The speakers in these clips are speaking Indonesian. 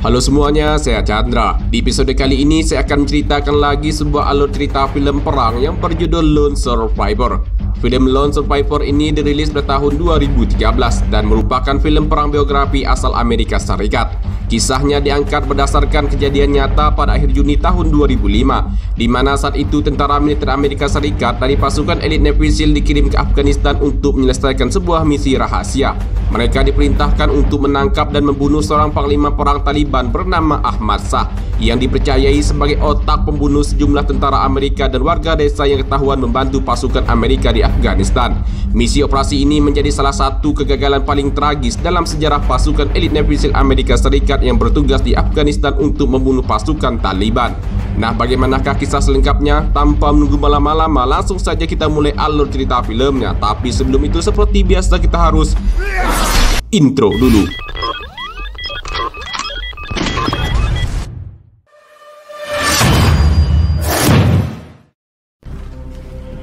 Halo semuanya, saya Chandra. Di episode kali ini saya akan menceritakan lagi sebuah alur cerita film perang yang berjudul Lone Survivor. Film Lone Survivor ini dirilis pada tahun 2013 dan merupakan film perang biografi asal Amerika Serikat. Kisahnya diangkat berdasarkan kejadian nyata pada akhir Juni tahun 2005, di mana saat itu tentara militer Amerika Serikat dari pasukan elit Navy SEAL dikirim ke Afghanistan untuk menyelesaikan sebuah misi rahasia. Mereka diperintahkan untuk menangkap dan membunuh seorang panglima perang Taliban bernama Ahmad Shah yang dipercayai sebagai otak pembunuh sejumlah tentara Amerika dan warga desa yang ketahuan membantu pasukan Amerika di Afghanistan. Misi operasi ini menjadi salah satu kegagalan paling tragis dalam sejarah pasukan elit Navy SEAL Amerika Serikat yang bertugas di Afghanistan untuk membunuh pasukan Taliban. Nah, bagaimanakah kisah selengkapnya? Tanpa menunggu lama-lama, langsung saja kita mulai alur cerita filmnya. Tapi sebelum itu, seperti biasa kita harus intro dulu.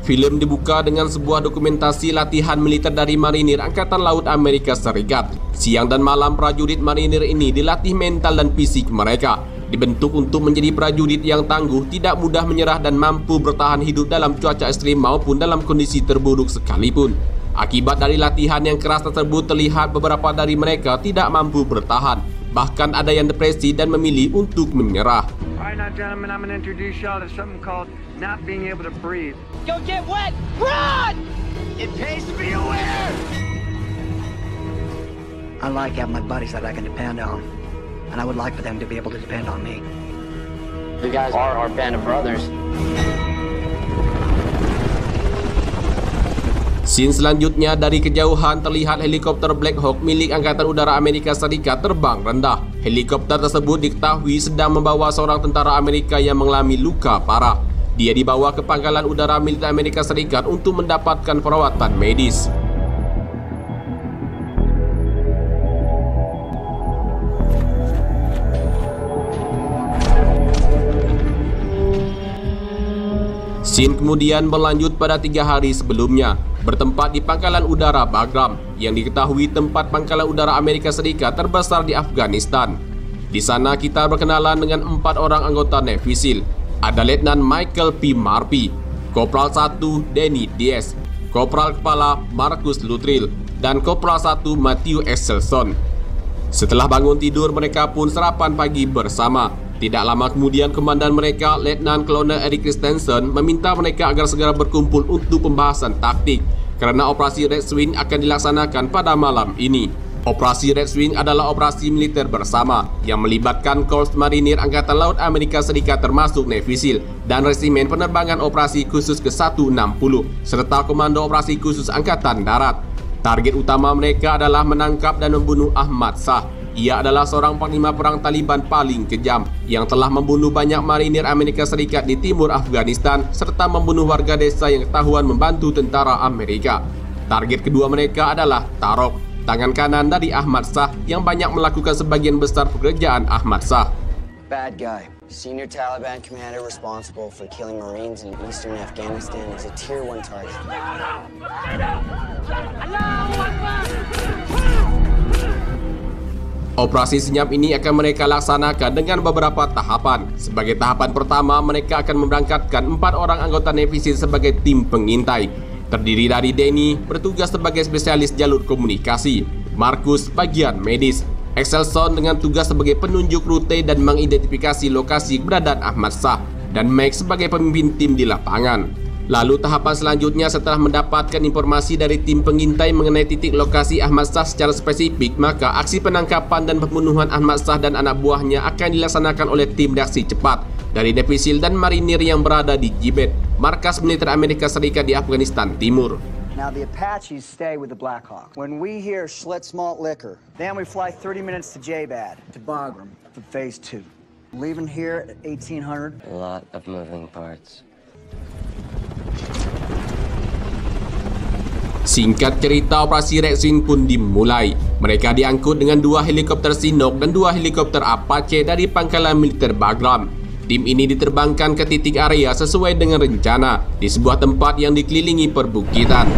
Film dibuka dengan sebuah dokumentasi latihan militer dari Marinir Angkatan Laut Amerika Serikat. Siang dan malam prajurit Marinir ini dilatih mental dan fisik mereka. Dibentuk untuk menjadi prajurit yang tangguh, tidak mudah menyerah dan mampu bertahan hidup dalam cuaca ekstrim maupun dalam kondisi terburuk sekalipun. Akibat dari latihan yang keras tersebut terlihat beberapa dari mereka tidak mampu bertahan. Bahkan ada yang depresi dan memilih untuk menyerah. Alright now gentlemen, I'm gonna introduce y'all to something called not being able to breathe. Go get wet! Run! It pays to be aware! I like having my buddies that I can depend on, and I would like for them to be able to depend on me. You guys are our band of brothers. Scene selanjutnya, dari kejauhan terlihat helikopter Black Hawk milik Angkatan Udara Amerika Serikat terbang rendah. Helikopter tersebut diketahui sedang membawa seorang tentara Amerika yang mengalami luka parah. Dia dibawa ke pangkalan udara militer Amerika Serikat untuk mendapatkan perawatan medis. Scene kemudian berlanjut pada 3 hari sebelumnya, bertempat di pangkalan udara Bagram yang diketahui tempat pangkalan udara Amerika Serikat terbesar di Afghanistan. Di sana kita berkenalan dengan 4 orang anggota Navy SEAL. Ada Letnan Michael P. Murphy, Kopral 1 Danny Diaz, Kopral Kepala Marcus Luttrell, dan Kopral 1 Matthew Exelson. Setelah bangun tidur, mereka pun sarapan pagi bersama. Tidak lama kemudian, komandan mereka, Letnan Colonel Eric Christensen, meminta mereka agar segera berkumpul untuk pembahasan taktik karena operasi Red Swing akan dilaksanakan pada malam ini. Operasi Red Swing adalah operasi militer bersama yang melibatkan Korps Marinir Angkatan Laut Amerika Serikat termasuk Navy SEAL dan Resimen Penerbangan Operasi Khusus ke-160 serta Komando Operasi Khusus Angkatan Darat. Target utama mereka adalah menangkap dan membunuh Ahmad Shah. Ia adalah seorang panglima perang Taliban paling kejam yang telah membunuh banyak marinir Amerika Serikat di timur Afghanistan serta membunuh warga desa yang ketahuan membantu tentara Amerika. Target kedua mereka adalah Tarok, tangan kanan dari Ahmad Shah yang banyak melakukan sebagian besar pekerjaan Ahmad Shah. Bad guy. Senior Taliban commander responsible for killing Marines in eastern Afghanistan is a Tier 1 target. Operasi senyap ini akan mereka laksanakan dengan beberapa tahapan. Sebagai tahapan pertama, mereka akan memberangkatkan 4 orang anggota Navy SEAL sebagai tim pengintai. Terdiri dari Danny, bertugas sebagai spesialis jalur komunikasi, Marcus bagian medis, Exelson dengan tugas sebagai penunjuk rute dan mengidentifikasi lokasi keberadaan Ahmad Shah, dan Mike sebagai pemimpin tim di lapangan. Lalu tahapan selanjutnya, setelah mendapatkan informasi dari tim pengintai mengenai titik lokasi Ahmad Shah secara spesifik, maka aksi penangkapan dan pembunuhan Ahmad Shah dan anak buahnya akan dilaksanakan oleh tim reaksi cepat dari Navy SEAL dan Marinir yang berada di Gibet, markas militer Amerika Serikat di Afghanistan Timur. Now the Apaches stay with the Black Hawk. When we hear Schlitz malt liquor, Then we fly 30 minutes to J-Bad, to Bagram, for Phase 2. Leaving here at 1800. A lot of moving parts. Singkat cerita, operasi Red Swing pun dimulai. Mereka diangkut dengan 2 helikopter Chinook dan 2 helikopter Apache dari pangkalan militer Bagram. Tim ini diterbangkan ke titik area sesuai dengan rencana di sebuah tempat yang dikelilingi perbukitan.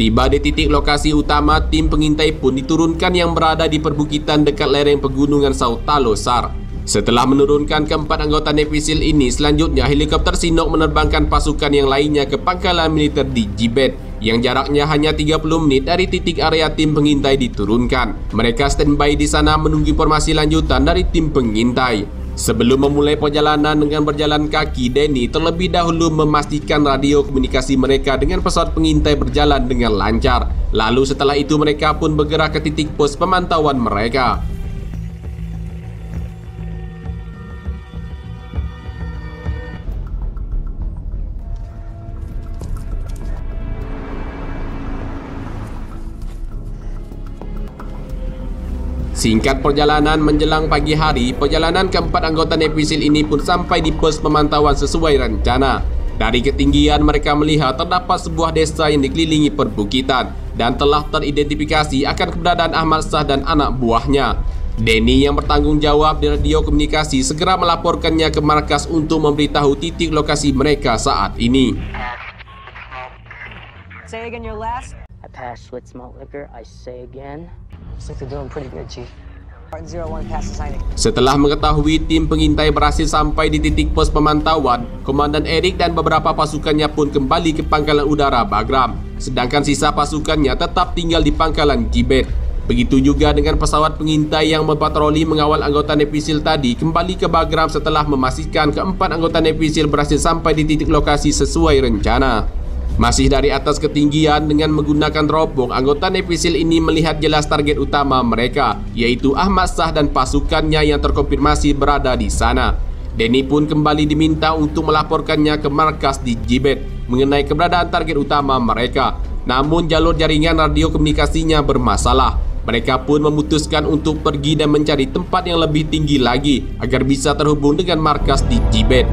Tiba di titik lokasi utama, tim pengintai pun diturunkan yang berada di perbukitan dekat lereng pegunungan Sautalosar. Setelah menurunkan keempat anggota Navy SEAL ini, selanjutnya helikopter Chinook menerbangkan pasukan yang lainnya ke pangkalan militer di Gibet yang jaraknya hanya 30 menit dari titik area tim pengintai diturunkan. Mereka standby di sana menunggu informasi lanjutan dari tim pengintai. Sebelum memulai perjalanan dengan berjalan kaki, Danny terlebih dahulu memastikan radio komunikasi mereka dengan pesawat pengintai berjalan dengan lancar. Lalu setelah itu mereka pun bergerak ke titik pos pemantauan mereka. Singkat perjalanan menjelang pagi hari, perjalanan keempat anggota Navy SEAL ini pun sampai di pos pemantauan sesuai rencana. Dari ketinggian mereka melihat terdapat sebuah desa yang dikelilingi perbukitan dan telah teridentifikasi akan keberadaan Ahmad Shah dan anak buahnya. Danny yang bertanggung jawab di radio komunikasi segera melaporkannya ke markas untuk memberitahu titik lokasi mereka saat ini. Say again your last. I passed with malt liquor. I say again. Looks like they're doing pretty good, Chief. Martin 01 pass signing. Setelah mengetahui tim pengintai berhasil sampai di titik pos pemantauan, Komandan Eric dan beberapa pasukannya pun kembali ke pangkalan udara Bagram. Sedangkan sisa pasukannya tetap tinggal di pangkalan Gibet. Begitu juga dengan pesawat pengintai yang berpatroli mengawal anggota Navy SEAL tadi kembali ke Bagram setelah memastikan keempat anggota Navy SEAL berhasil sampai di titik lokasi sesuai rencana. Masih dari atas ketinggian dengan menggunakan teropong, anggota Navy SEAL ini melihat jelas target utama mereka, yaitu Ahmad Shah dan pasukannya yang terkonfirmasi berada di sana. Danny pun kembali diminta untuk melaporkannya ke markas di Gibet mengenai keberadaan target utama mereka. Namun jalur jaringan radio komunikasinya bermasalah. Mereka pun memutuskan untuk pergi dan mencari tempat yang lebih tinggi lagi agar bisa terhubung dengan markas di Gibet.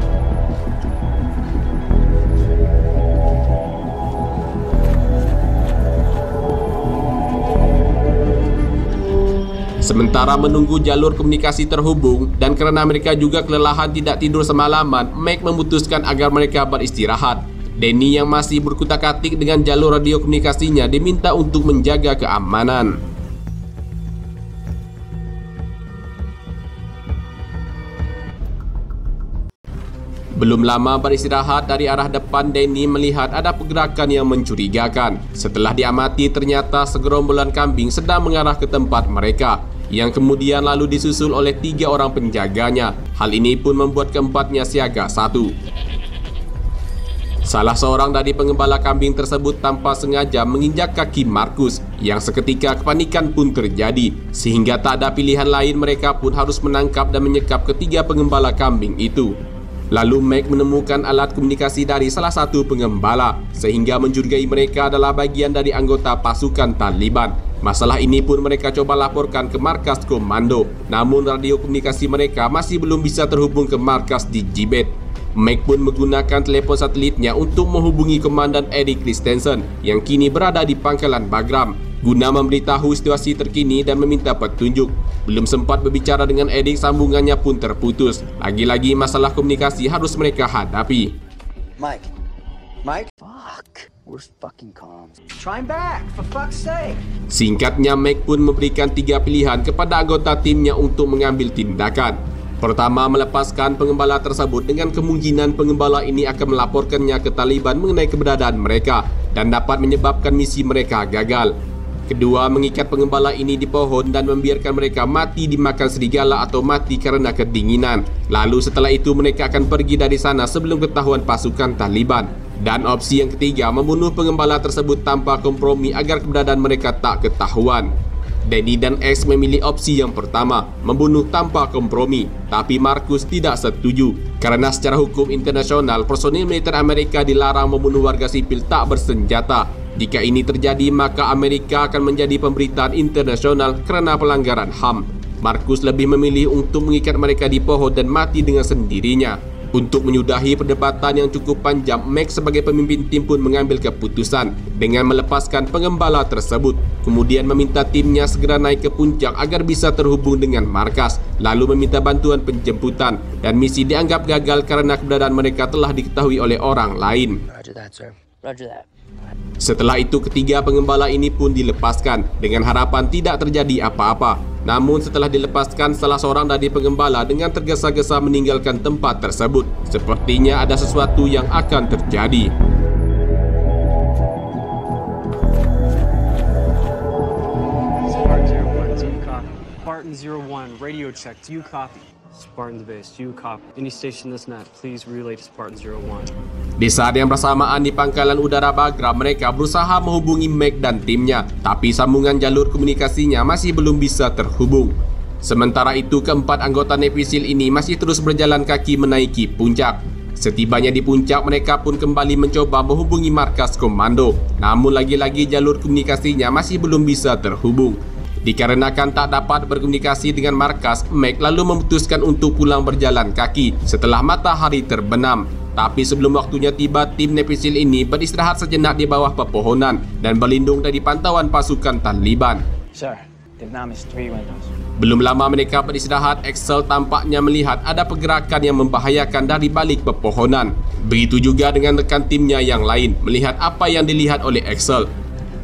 Sementara menunggu jalur komunikasi terhubung dan karena mereka juga kelelahan tidak tidur semalaman, Mike memutuskan agar mereka beristirahat. Danny yang masih berkutak-atik dengan jalur radio komunikasinya diminta untuk menjaga keamanan. Belum lama beristirahat, dari arah depan Danny melihat ada pergerakan yang mencurigakan. Setelah diamati, ternyata segerombolan kambing sedang mengarah ke tempat mereka, yang kemudian lalu disusul oleh 3 orang penjaganya. Hal ini pun membuat keempatnya siaga 1. Salah seorang dari pengembala kambing tersebut tanpa sengaja menginjak kaki Markus, yang seketika kepanikan pun terjadi, sehingga tak ada pilihan lain, mereka pun harus menangkap dan menyekap ketiga pengembala kambing itu. Lalu Mike menemukan alat komunikasi dari salah satu pengembala, sehingga mencurigai mereka adalah bagian dari anggota pasukan Taliban. Masalah ini pun mereka coba laporkan ke markas komando, namun radio komunikasi mereka masih belum bisa terhubung ke markas di Gibet. Mike pun menggunakan telepon satelitnya untuk menghubungi Komandan Erik Christensen yang kini berada di pangkalan Bagram, guna memberitahu situasi terkini dan meminta petunjuk. Belum sempat berbicara dengan Erik, sambungannya pun terputus. Lagi-lagi masalah komunikasi harus mereka hadapi. Mike. Fuck. Where's fucking comms? Try him back, for fuck's sake. Singkatnya, Mike pun memberikan 3 pilihan kepada anggota timnya untuk mengambil tindakan. Pertama, melepaskan pengembala tersebut dengan kemungkinan pengembala ini akan melaporkannya ke Taliban mengenai keberadaan mereka dan dapat menyebabkan misi mereka gagal. Kedua, mengikat pengembala ini di pohon dan membiarkan mereka mati dimakan serigala atau mati karena kedinginan. Lalu setelah itu mereka akan pergi dari sana sebelum ketahuan pasukan Taliban. Dan opsi yang ketiga, membunuh pengembala tersebut tanpa kompromi agar keberadaan mereka tak ketahuan. Danny dan X memilih opsi yang pertama, membunuh tanpa kompromi. Tapi Markus tidak setuju, karena secara hukum internasional, personil militer Amerika dilarang membunuh warga sipil tak bersenjata. Jika ini terjadi, maka Amerika akan menjadi pemberitaan internasional karena pelanggaran HAM. Markus lebih memilih untuk mengikat mereka di pohon dan mati dengan sendirinya. Untuk menyudahi perdebatan yang cukup panjang, Max sebagai pemimpin tim pun mengambil keputusan dengan melepaskan pengembala tersebut. Kemudian meminta timnya segera naik ke puncak agar bisa terhubung dengan markas, lalu meminta bantuan penjemputan, dan misi dianggap gagal karena keberadaan mereka telah diketahui oleh orang lain. Roger that, sir. Roger that. Setelah itu ketiga pengembala ini pun dilepaskan dengan harapan tidak terjadi apa-apa. Namun setelah dilepaskan, salah seorang dari pengembala dengan tergesa-gesa meninggalkan tempat tersebut. Sepertinya ada sesuatu yang akan terjadi. Spartan 01, radio check, do you copy? Spartan's base, do you copy? Any station that's not, please relay to Spartan 01. Di saat yang bersamaan di pangkalan udara Bagram, mereka berusaha menghubungi Mac dan timnya, tapi sambungan jalur komunikasinya masih belum bisa terhubung. Sementara itu, keempat anggota Navy SEAL ini masih terus berjalan kaki menaiki puncak. Setibanya di puncak, mereka pun kembali mencoba menghubungi markas komando. Namun lagi-lagi jalur komunikasinya masih belum bisa terhubung. Dikarenakan tak dapat berkomunikasi dengan markas, Mac lalu memutuskan untuk pulang berjalan kaki setelah matahari terbenam. Tapi sebelum waktunya tiba, tim Navy SEAL ini beristirahat sejenak di bawah pepohonan dan berlindung dari pantauan pasukan Taliban. Sir, Vietnam is 3 windows. Belum lama mereka beristirahat, Axel tampaknya melihat ada pergerakan yang membahayakan dari balik pepohonan. Begitu juga dengan rekan timnya yang lain melihat apa yang dilihat oleh Axel.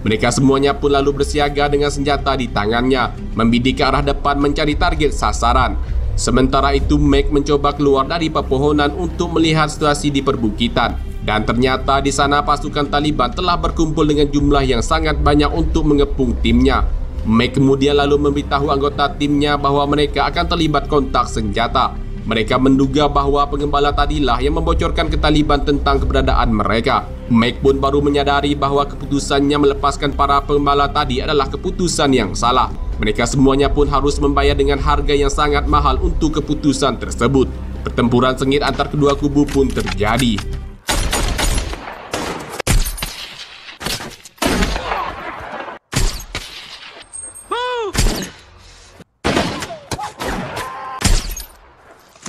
Mereka semuanya pun lalu bersiaga dengan senjata di tangannya, membidik ke arah depan mencari target sasaran. Sementara itu, Mac mencoba keluar dari pepohonan untuk melihat situasi di perbukitan. Dan ternyata di sana pasukan Taliban telah berkumpul dengan jumlah yang sangat banyak untuk mengepung timnya. Mac kemudian lalu memberitahu anggota timnya bahwa mereka akan terlibat kontak senjata. Mereka menduga bahwa pengembala tadilah yang membocorkan ke Taliban tentang keberadaan mereka. Mac pun baru menyadari bahwa keputusannya melepaskan para pengembala tadi adalah keputusan yang salah. Mereka semuanya pun harus membayar dengan harga yang sangat mahal untuk keputusan tersebut. Pertempuran sengit antar kedua kubu pun terjadi.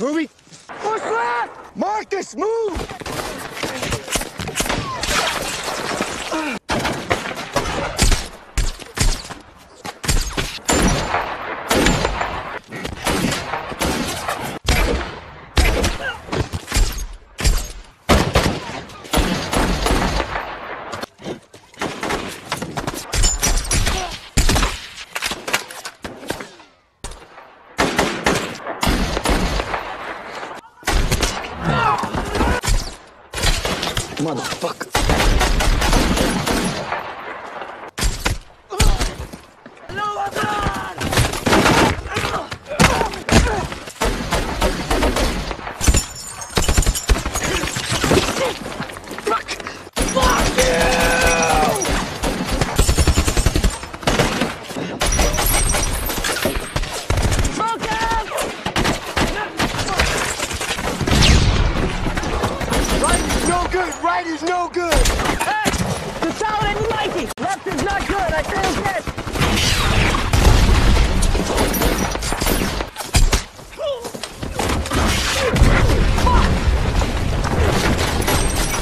Movie! Push left! Marcus, move! Motherfucker. Right is no good! Hey! The solid and mighty! Left is not good! I say again!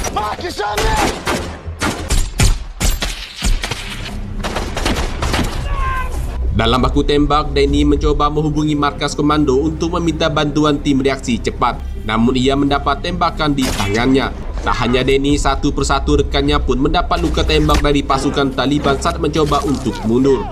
Marcus on me! Dalam baku tembak, Danny mencoba menghubungi markas komando untuk meminta bantuan tim reaksi cepat. Namun ia mendapat tembakan di tangannya. Tak hanya Danny, satu persatu rekannya pun mendapat luka tembak dari pasukan Taliban saat mencoba untuk mundur.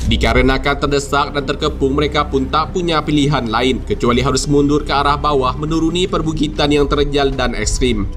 Dikarenakan terdesak dan terkepung, mereka pun tak punya pilihan lain kecuali harus mundur ke arah bawah menuruni perbukitan yang terjal dan ekstrim.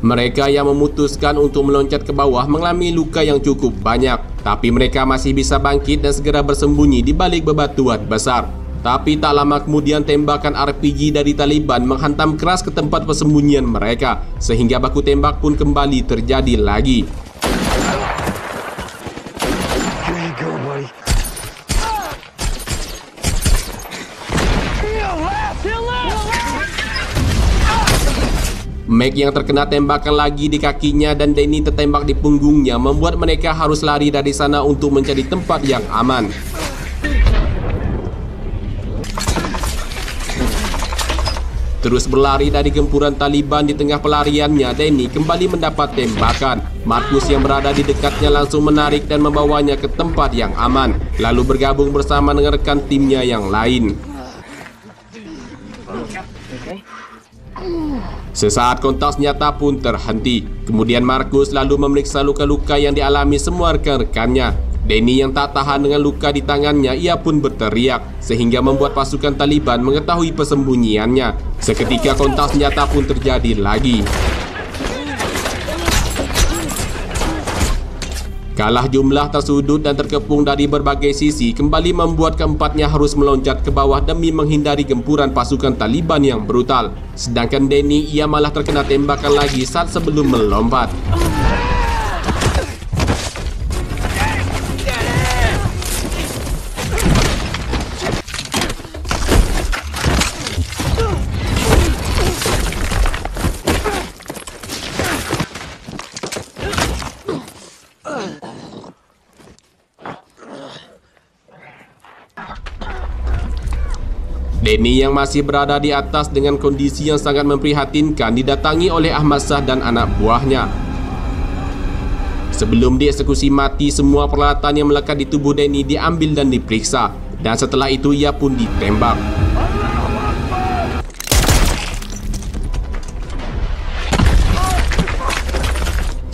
Mereka yang memutuskan untuk meloncat ke bawah mengalami luka yang cukup banyak, tapi mereka masih bisa bangkit dan segera bersembunyi di balik bebatuan besar. Tapi tak lama kemudian tembakan RPG dari Taliban menghantam keras ke tempat persembunyian mereka, sehingga baku tembak pun kembali terjadi lagi. Meg yang terkena tembakan lagi di kakinya dan Danny tertembak di punggungnya membuat mereka harus lari dari sana untuk mencari tempat yang aman. Terus berlari dari gempuran Taliban di tengah pelariannya, Danny kembali mendapat tembakan. Marcus yang berada di dekatnya langsung menarik dan membawanya ke tempat yang aman, lalu bergabung bersama dengan rekan timnya yang lain. Sesaat kontak senjata pun terhenti. Kemudian Marcus lalu memeriksa luka-luka yang dialami semua rekan-rekannya. Danny yang tak tahan dengan luka di tangannya, ia pun berteriak, sehingga membuat pasukan Taliban mengetahui persembunyiannya. Seketika kontak senjata pun terjadi lagi. Kalah jumlah tersudut dan terkepung dari berbagai sisi kembali membuat keempatnya harus meloncat ke bawah demi menghindari gempuran pasukan Taliban yang brutal. Sedangkan Danny, ia malah terkena tembakan lagi saat sebelum melompat. Danny yang masih berada di atas dengan kondisi yang sangat memprihatinkan didatangi oleh Ahmad Shah dan anak buahnya. Sebelum dieksekusi mati, semua peralatan yang melekat di tubuh Danny diambil dan diperiksa, dan setelah itu ia pun ditembak.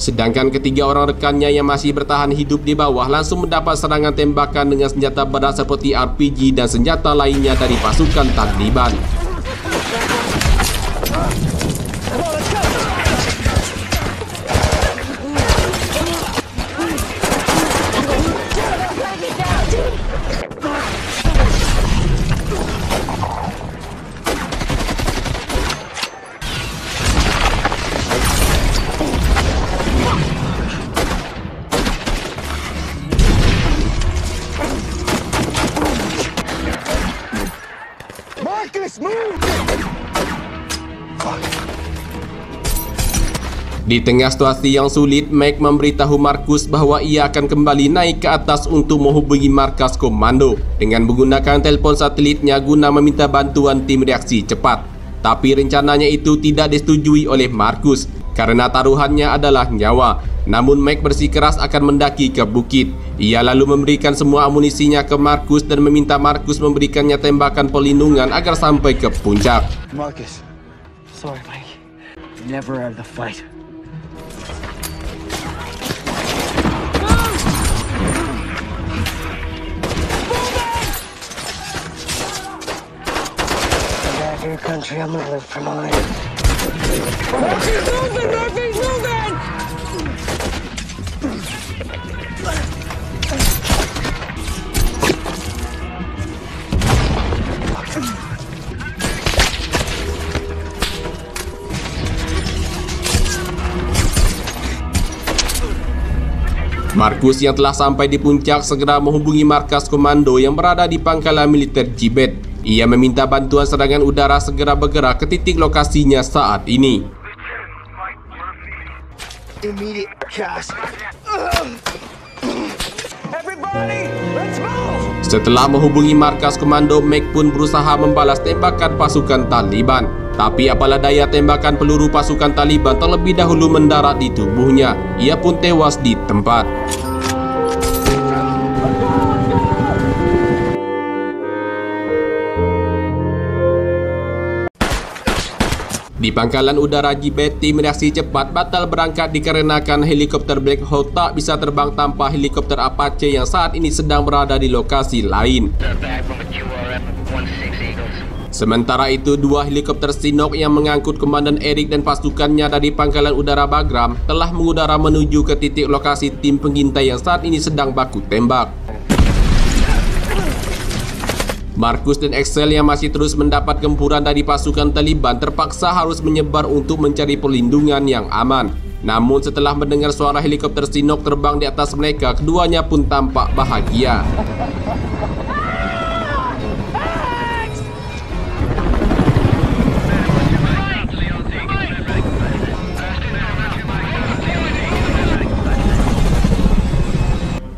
Sedangkan ketiga orang rekannya yang masih bertahan hidup di bawah langsung mendapat serangan tembakan dengan senjata berat seperti RPG dan senjata lainnya dari pasukan Taliban. Di tengah situasi yang sulit, Meg memberitahu Marcus bahwa ia akan kembali naik ke atas untuk menghubungi markas komando dengan menggunakan telepon satelitnya guna meminta bantuan tim reaksi cepat. Tapi rencananya itu tidak disetujui oleh Marcus karena taruhannya adalah nyawa. Namun Meg bersikeras akan mendaki ke bukit. Ia lalu memberikan semua amunisinya ke Marcus dan meminta Marcus memberikannya tembakan pelindungan agar sampai ke puncak. Marcus, sorry, Mike. Never out of the fight. Your country, I'm gonna live for mine. Murphy's moving! Murphy's moving! Marcus yang telah sampai di puncak segera menghubungi markas komando yang berada di pangkalan militer Gibet. Ia meminta bantuan serangan udara segera bergerak ke titik lokasinya saat ini. Setelah menghubungi markas komando, Meg pun berusaha membalas tembakan pasukan Taliban. Tapi apalah daya, tembakan peluru pasukan Taliban terlebih dahulu mendarat di tubuhnya. Ia pun tewas di tempat. Di pangkalan udara Gibet, tim reaksi cepat batal berangkat dikarenakan helikopter Black Hawk tak bisa terbang tanpa helikopter Apache yang saat ini sedang berada di lokasi lain. Sementara itu, dua helikopter Chinook yang mengangkut Komandan Eric dan pasukannya dari pangkalan udara Bagram telah mengudara menuju ke titik lokasi tim pengintai yang saat ini sedang baku tembak. Marcus dan Axel yang masih terus mendapat gempuran dari pasukan Taliban terpaksa harus menyebar untuk mencari perlindungan yang aman. Namun setelah mendengar suara helikopter Chinook terbang di atas mereka, keduanya pun tampak bahagia.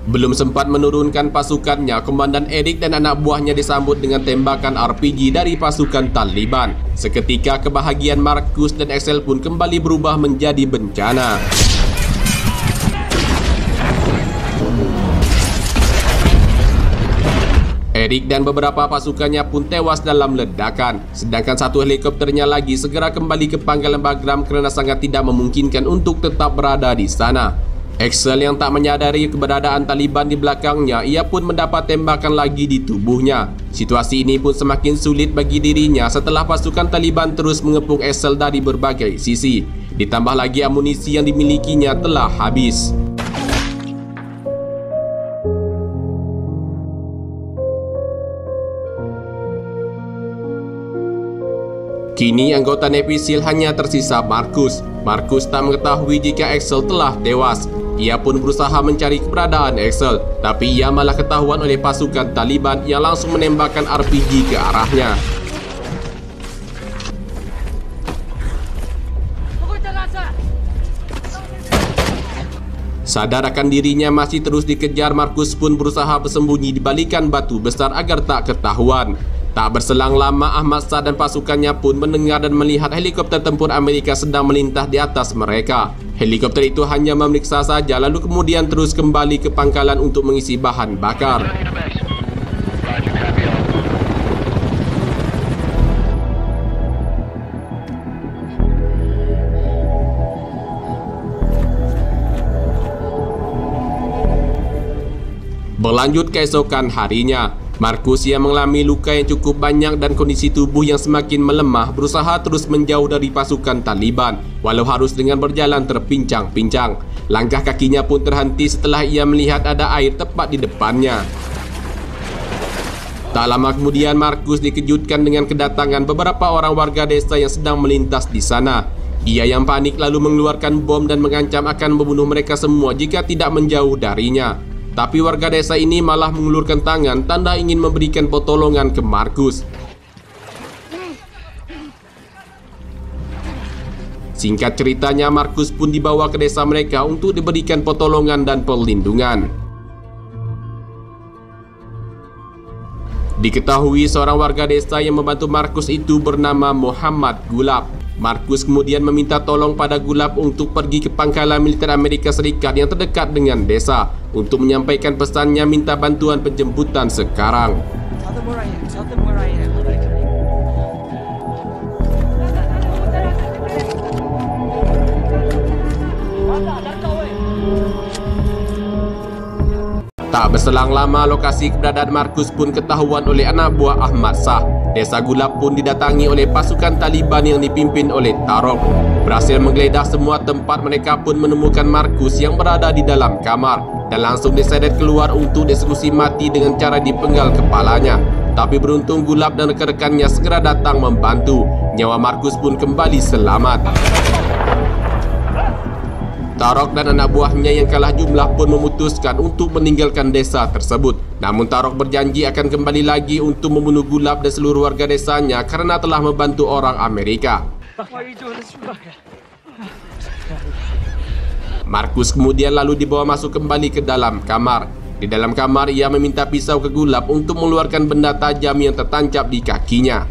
Belum sempat menurunkan pasukannya, Komandan Eric dan anak buahnya disambut dengan tembakan RPG dari pasukan Taliban. Seketika kebahagiaan Marcus dan Axel pun kembali berubah menjadi bencana. Eric dan beberapa pasukannya pun tewas dalam ledakan, sedangkan satu helikopternya lagi segera kembali ke pangkalan Bagram karena sangat tidak memungkinkan untuk tetap berada di sana. Axel yang tak menyadari keberadaan Taliban di belakangnya, ia pun mendapat tembakan lagi di tubuhnya. Situasi ini pun semakin sulit bagi dirinya setelah pasukan Taliban terus mengepung Axel dari berbagai sisi. Ditambah lagi amunisi yang dimilikinya telah habis. Kini anggota Navy SEAL hanya tersisa Marcus. Marcus tak mengetahui jika Axel telah tewas. Ia pun berusaha mencari keberadaan Axel, tapi ia malah ketahuan oleh pasukan Taliban yang langsung menembakkan RPG ke arahnya. Sadar akan dirinya masih terus dikejar, Marcus pun berusaha bersembunyi di balikan batu besar agar tak ketahuan. Tak berselang lama, Ahmad Shah dan pasukannya pun mendengar dan melihat helikopter tempur Amerika sedang melintas di atas mereka. Helikopter itu hanya memeriksa saja, lalu kemudian terus kembali ke pangkalan untuk mengisi bahan bakar. Berlanjut keesokan harinya, Marcus yang mengalami luka yang cukup banyak dan kondisi tubuh yang semakin melemah berusaha terus menjauh dari pasukan Taliban, walau harus dengan berjalan terpincang-pincang. Langkah kakinya pun terhenti setelah ia melihat ada air tepat di depannya. Tak lama kemudian Marcus dikejutkan dengan kedatangan beberapa orang warga desa yang sedang melintas di sana. Ia yang panik lalu mengeluarkan bom dan mengancam akan membunuh mereka semua jika tidak menjauh darinya. Tapi warga desa ini malah mengulurkan tangan tanda ingin memberikan pertolongan ke Marcus. Singkat ceritanya, Marcus pun dibawa ke desa mereka untuk diberikan pertolongan dan perlindungan. Diketahui seorang warga desa yang membantu Marcus itu bernama Muhammad Gulab. Marcus kemudian meminta tolong pada Gulab untuk pergi ke pangkalan militer Amerika Serikat yang terdekat dengan desa untuk menyampaikan pesannya minta bantuan penjemputan sekarang. Tak berselang lama, lokasi keberadaan Marcus pun ketahuan oleh anak buah Ahmad Shah. Desa Gulab pun didatangi oleh pasukan Taliban yang dipimpin oleh Tarok. Berhasil menggeledah semua tempat, mereka pun menemukan Marcus yang berada di dalam kamar dan langsung diseret keluar untuk dieksekusi mati dengan cara dipenggal kepalanya. Tapi beruntung Gulab dan rekan-rekannya segera datang membantu. Nyawa Marcus pun kembali selamat. Tarok dan anak buahnya yang kalah jumlah pun memutuskan untuk meninggalkan desa tersebut. Namun Tarok berjanji akan kembali lagi untuk membunuh Gulab dan seluruh warga desanya karena telah membantu orang Amerika. Marcus kemudian lalu dibawa masuk kembali ke dalam kamar. Di dalam kamar ia meminta pisau ke Gulab untuk mengeluarkan benda tajam yang tertancap di kakinya.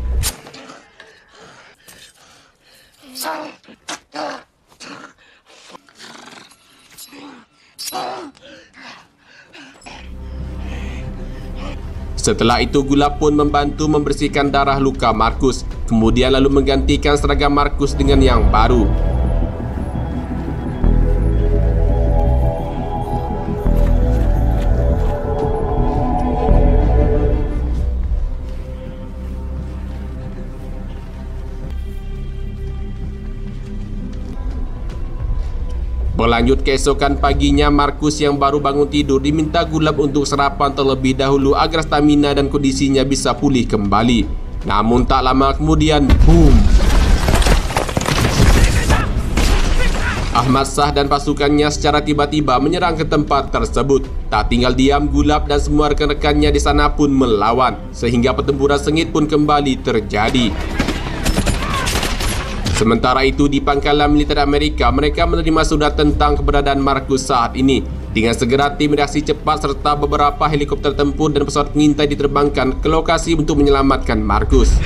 Setelah itu Gulab pun membantu membersihkan darah luka Marcus, kemudian lalu menggantikan seragam Marcus dengan yang baru. Berlanjut keesokan paginya, Markus yang baru bangun tidur diminta Gulab untuk sarapan terlebih dahulu agar stamina dan kondisinya bisa pulih kembali. Namun tak lama kemudian, boom! Ahmad Shah dan pasukannya secara tiba-tiba menyerang ke tempat tersebut. Tak tinggal diam, Gulab dan semua rekan-rekannya di sana pun melawan, sehingga pertempuran sengit pun kembali terjadi. Sementara itu di pangkalan militer Amerika, mereka menerima surat tentang keberadaan Markus saat ini. Dengan segera tim reaksi cepat serta beberapa helikopter tempur dan pesawat pengintai diterbangkan ke lokasi untuk menyelamatkan Markus.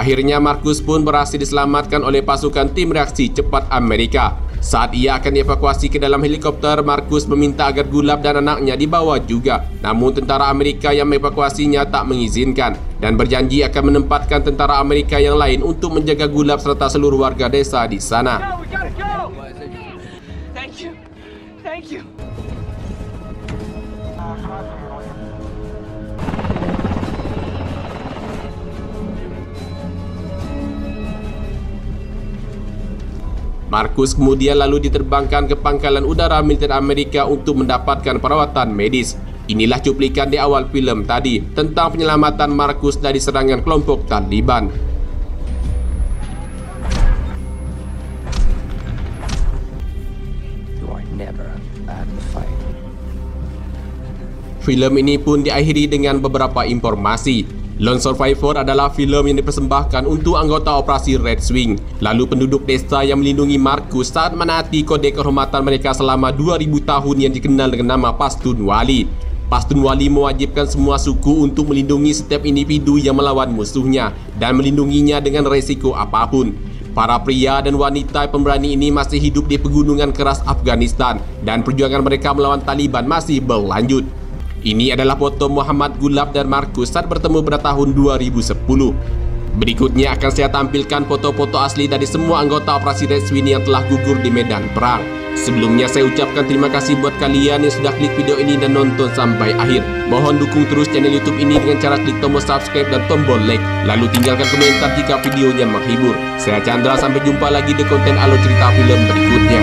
Akhirnya Markus pun berhasil diselamatkan oleh pasukan tim reaksi cepat Amerika. Saat ia akan dievakuasi ke dalam helikopter, Markus meminta agar Gulab dan anaknya dibawa juga. Namun tentara Amerika yang mengevakuasinya tak mengizinkan dan berjanji akan menempatkan tentara Amerika yang lain untuk menjaga Gulab serta seluruh warga desa di sana. Thank you. Markus kemudian lalu diterbangkan ke pangkalan udara militer Amerika untuk mendapatkan perawatan medis. Inilah cuplikan di awal film tadi tentang penyelamatan Markus dari serangan kelompok Taliban. Film ini pun diakhiri dengan beberapa informasi. Lone Survivor adalah film yang dipersembahkan untuk anggota operasi Red Swing, lalu penduduk desa yang melindungi Markus saat menaati kode kehormatan mereka selama 2000 tahun yang dikenal dengan nama Pashtun Wali. Pashtun Wali mewajibkan semua suku untuk melindungi setiap individu yang melawan musuhnya dan melindunginya dengan resiko apapun. Para pria dan wanita pemberani ini masih hidup di pegunungan keras Afghanistan dan perjuangan mereka melawan Taliban masih berlanjut. Ini adalah foto Muhammad, Gulab dan Markus saat bertemu pada tahun 2010. Berikutnya akan saya tampilkan foto-foto asli dari semua anggota operasi Red Swing yang telah gugur di medan perang. Sebelumnya saya ucapkan terima kasih buat kalian yang sudah klik video ini dan nonton sampai akhir. Mohon dukung terus channel YouTube ini dengan cara klik tombol subscribe dan tombol like. Lalu tinggalkan komentar jika videonya menghibur. Saya Chandra, sampai jumpa lagi di konten alur cerita film berikutnya.